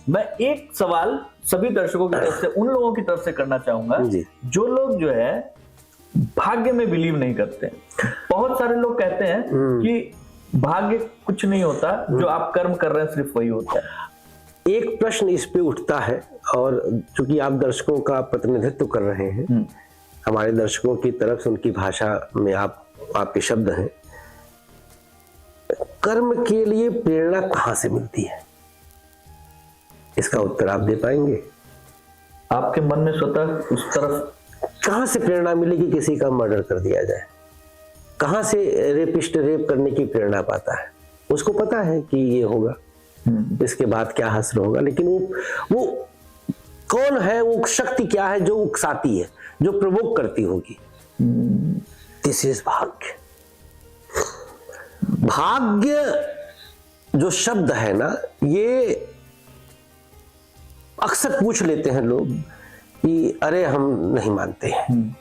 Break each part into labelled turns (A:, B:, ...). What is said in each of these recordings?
A: मैं एक सवाल सभी दर्शकों की तरफ से, उन लोगों की तरफ से करना चाहूंगा जो लोग जो है भाग्य में बिलीव नहीं करते। बहुत सारे लोग कहते हैं कि भाग्य कुछ नहीं होता, जो आप कर्म कर रहे हैं सिर्फ वही होता है।
B: एक प्रश्न इस पे उठता है, और चूंकि आप दर्शकों का प्रतिनिधित्व कर रहे हैं, हमारे दर्शकों की तरफ से उनकी भाषा में आपके शब्द हैं, कर्म के लिए प्रेरणा कहां से मिलती है? इसका उत्तर आप दे पाएंगे?
A: आपके मन में स्वतः उस तरफ
B: कहां से प्रेरणा मिली कि किसी का मर्डर कर दिया जाए? कहां से रेपिस्ट रेप करने की प्रेरणा पाता है? उसको पता है कि ये होगा, इसके बाद क्या हश्र होगा, लेकिन वो कौन है, वो शक्ति क्या है जो उकसाती है, जो प्रवोक करती होगी? दिस इज भाग्य। भाग्य जो शब्द है ना, ये अक्सर पूछ लेते हैं लोग कि अरे हम नहीं मानते हैं।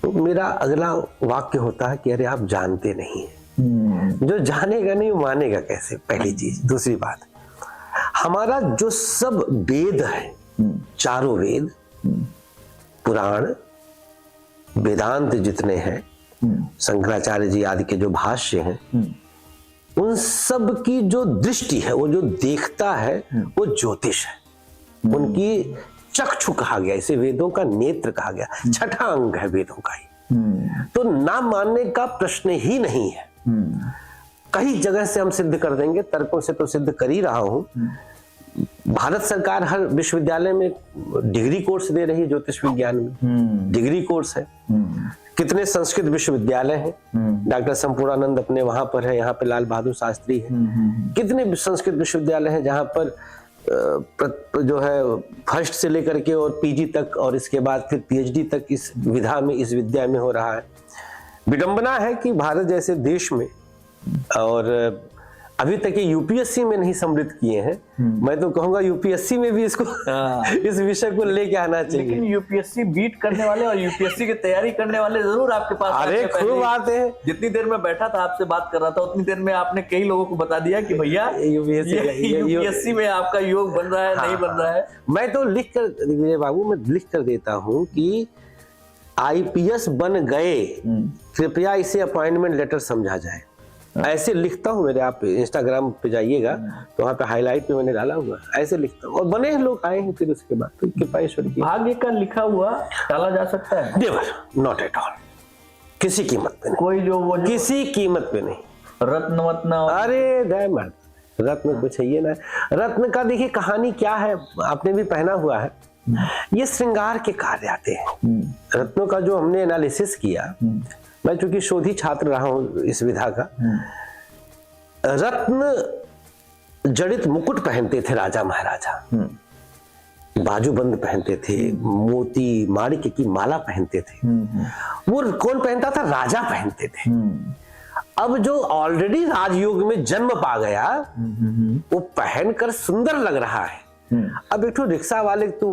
B: तो मेरा अगला वाक्य होता है कि अरे आप जानते नहीं हैं। जो जानेगा नहीं मानेगा कैसे? पहली चीज। दूसरी बात, हमारा जो सब वेद है, चारों वेद, पुराण, वेदांत जितने हैं, शंकराचार्य जी आदि के जो भाष्य हैं, उन सब की जो दृष्टि है, वो जो देखता है, वो ज्योतिष है। उनकी चक्षु कहा गया, इसे वेदों का नेत्र कहा गया, छठा अंग है वेदों का ही। तो ना मानने का प्रश्न ही नहीं है। कई जगह से हम सिद्ध कर देंगे, तर्कों से तो सिद्ध कर ही रहा हूं। भारत सरकार हर विश्वविद्यालय में डिग्री कोर्स दे रही है, ज्योतिष विज्ञान में डिग्री कोर्स है। कितने संस्कृत विश्वविद्यालय हैं, डॉक्टर संपूर्णानंद अपने वहां पर है, यहाँ पे लाल बहादुर शास्त्री है। कितने संस्कृत विश्वविद्यालय हैं जहां पर जो है फर्स्ट से लेकर के और पीजी तक, और इसके बाद फिर पीएचडी तक इस विधा में, इस विद्या में हो रहा है। विडंबना है कि भारत जैसे देश में, और अभी तक ये यूपीएससी में नहीं सम्मिलित किए हैं। मैं तो कहूंगा यूपीएससी में भी इसको इस विषय को लेके आना चाहिए।
A: लेकिन यूपीएससी बीट करने वाले और यूपीएससी की तैयारी करने वाले जरूर आपके पास।
B: अरे खूब आते हैं।
A: जितनी देर में बैठा था आपसे बात कर रहा था, उतनी देर में आपने कई लोगों को बता दिया कि भैया यूपीएससी में आपका योग बन रहा है, नहीं बन रहा है।
B: मैं तो लिख कर, विजय बाबू, मैं लिख कर देता हूँ कि आईपीएस बन गए, कृपया इसे अपॉइंटमेंट लेटर समझा जाए। ऐसे लिखता हूँ मेरे, आप इंस्टाग्राम पे जाइएगा तो वहाँ पे हाईलाइट में मैंने डाला हुआ, ऐसे लिखता हूँ। और बने हैं लोग, आए हैं फिर उसके बाद। तो कृपा ईश्वर की।
A: भाग्य का लिखा हुआ टाला जा सकता है?
B: नेवर, नॉट एट ऑल, किसी कीमत पे नहीं।
A: कोई जो
B: किसी कीमत पे नहीं।
A: रत्न वत्न,
B: अरे दयामर्द, रत्न कुछ है ये ना। रत्न का देखिए कहानी क्या है, आपने भी पहना हुआ है। ये श्रृंगार के कार्य आते हैं। रत्नों का जो हमने एनालिसिस किया, मैं चूंकि शोधी छात्र रहा हूं इस विधा का, रत्न जड़ित मुकुट पहनते थे राजा महाराजा, बाजूबंद पहनते थे, मोती माणिक्य की माला पहनते थे। वो कौन पहनता था? राजा पहनते थे। अब जो ऑलरेडी राजयोग में जन्म पा गया, वो पहनकर सुंदर लग रहा है। अब एक रिक्शा वाले तू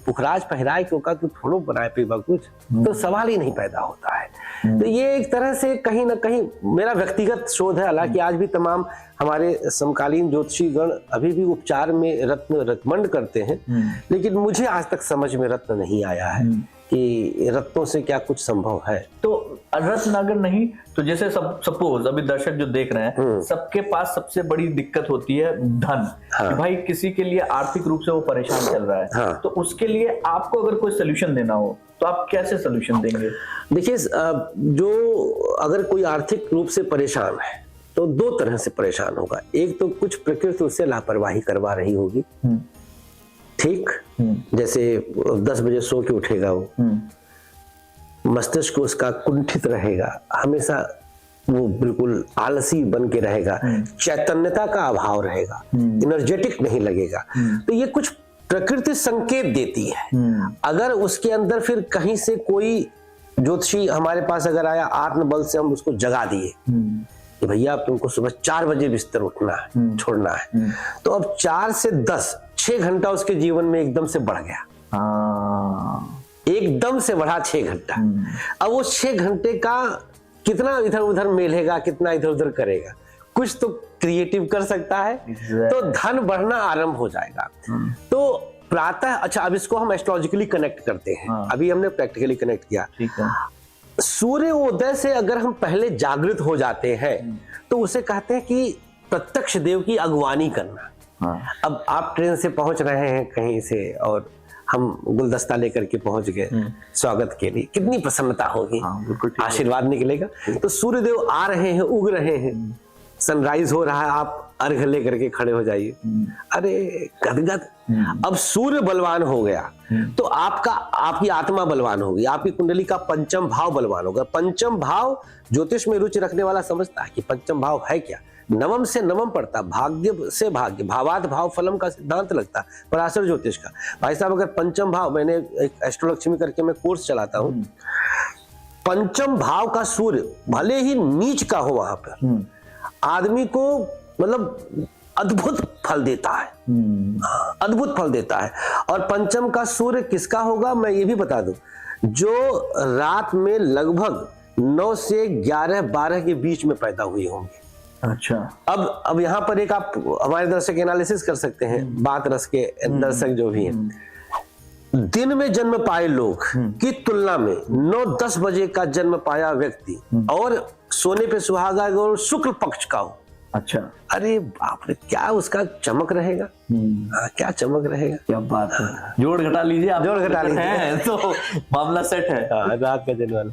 B: पुखराज पहराए क्यों का, तू थोड़ो बनाए पीबा कुछ, तो सवाल ही नहीं पैदा होता है। तो ये एक तरह से कहीं ना कहीं मेरा व्यक्तिगत शोध है। हालांकि आज भी तमाम हमारे समकालीन ज्योतिषी गण अभी भी उपचार में रत्न रत्मंड करते हैं, लेकिन मुझे आज तक समझ में रत्न नहीं आया है कि रत्नों से क्या कुछ संभव है।
A: तो रत्न अगर नहीं तो जैसे सपोज अभी दर्शक जो देख रहे हैं, सबके पास सबसे बड़ी दिक्कत होती है धन। कि भाई किसी के लिए आर्थिक रूप से वो परेशान चल रहा है, तो उसके लिए आपको अगर कोई सोल्यूशन देना हो तो आप कैसे सोल्यूशन देंगे?
B: देखिए, जो अगर कोई आर्थिक रूप से परेशान है तो दो तरह से परेशान होगा। एक तो कुछ प्रकृति उससे लापरवाही करवा रही होगी, ठीक, जैसे 10 बजे सो के उठेगा, वो मस्तिष्क उसका कुंठित रहेगा, हमेशा वो बिल्कुल आलसी बन के रहेगा, चैतन्यता का अभाव रहेगा, एनर्जेटिक नहीं लगेगा। तो ये कुछ प्रकृति संकेत देती है। अगर उसके अंदर फिर कहीं से कोई ज्योतिषी हमारे पास अगर आया, आत्मबल से हम उसको जगा दिए कि भैया तुमको सुबह 4 बजे बिस्तर उठना है, छोड़ना है, तो अब 4 से 10 6 घंटा उसके जीवन में एकदम से बढ़ गया। एकदम से बढ़ा 6 घंटा। अब वो 6 घंटे का कितना इधर उधर मेलेगा, कितना इधर उधर करेगा, कुछ तो क्रिएटिव कर सकता है, तो धन बढ़ना आरंभ हो जाएगा। तो प्रातः, अच्छा अब इसको हम एस्ट्रोलॉजिकली कनेक्ट करते हैं। अभी हमने प्रैक्टिकली कनेक्ट किया।
A: ठीक है।
B: सूर्य उदय से अगर हम पहले जागृत हो जाते हैं तो उसे कहते हैं कि प्रत्यक्ष देव की अगवानी करना। अब आप ट्रेन से पहुंच रहे हैं कहीं से और हम गुलदस्ता लेकर के पहुंच गए स्वागत के लिए, कितनी प्रसन्नता होगी, आशीर्वाद निकलेगा। तो सूर्यदेव आ रहे हैं, उग रहे हैं, सनराइज हो रहा है, आप अर्घ लेकर के खड़े हो जाइए, अरे गदगद। अब सूर्य बलवान हो गया तो आपकी आत्मा बलवान होगी, आपकी कुंडली का पंचम भाव बलवान होगा। पंचम भाव ज्योतिष में रुचि रखने वाला समझता है कि पंचम भाव है क्या। नवम से नवम पड़ता, भाग्य से भाग्य, भावात भाव फलम का सिद्धांत लगता पराशर ज्योतिष का। भाई साहब अगर पंचम भाव, मैंने एक एस्ट्रोलक्ष्मी करके मैं कोर्स चलाता हूँ, पंचम भाव का सूर्य भले ही नीच का हो वहां पर, आदमी को मतलब अद्भुत फल देता है, अद्भुत फल देता है। और पंचम का सूर्य किसका होगा मैं ये भी बता दूं, जो रात में लगभग 9 से 11-12 के बीच में पैदा हुए होंगे।
A: अच्छा।
B: अब यहाँ पर एक आप हमारे दर्शक एनालिसिस कर सकते हैं, बात रस के दर्शक जो भी हैं, दिन में जन्म पाए लोग की तुलना में 9-10 बजे का जन्म पाया व्यक्ति और सोने पे सुहागा और शुक्ल पक्ष का हो,
A: अच्छा,
B: अरे बाप रे, क्या उसका चमक रहेगा, क्या चमक रहेगा,
A: क्या बात है। जोड़ घटा लीजिए आप,
B: जोड़ घटा लीजिए
A: तो मामला सेट है।
B: रात का जन्म वाला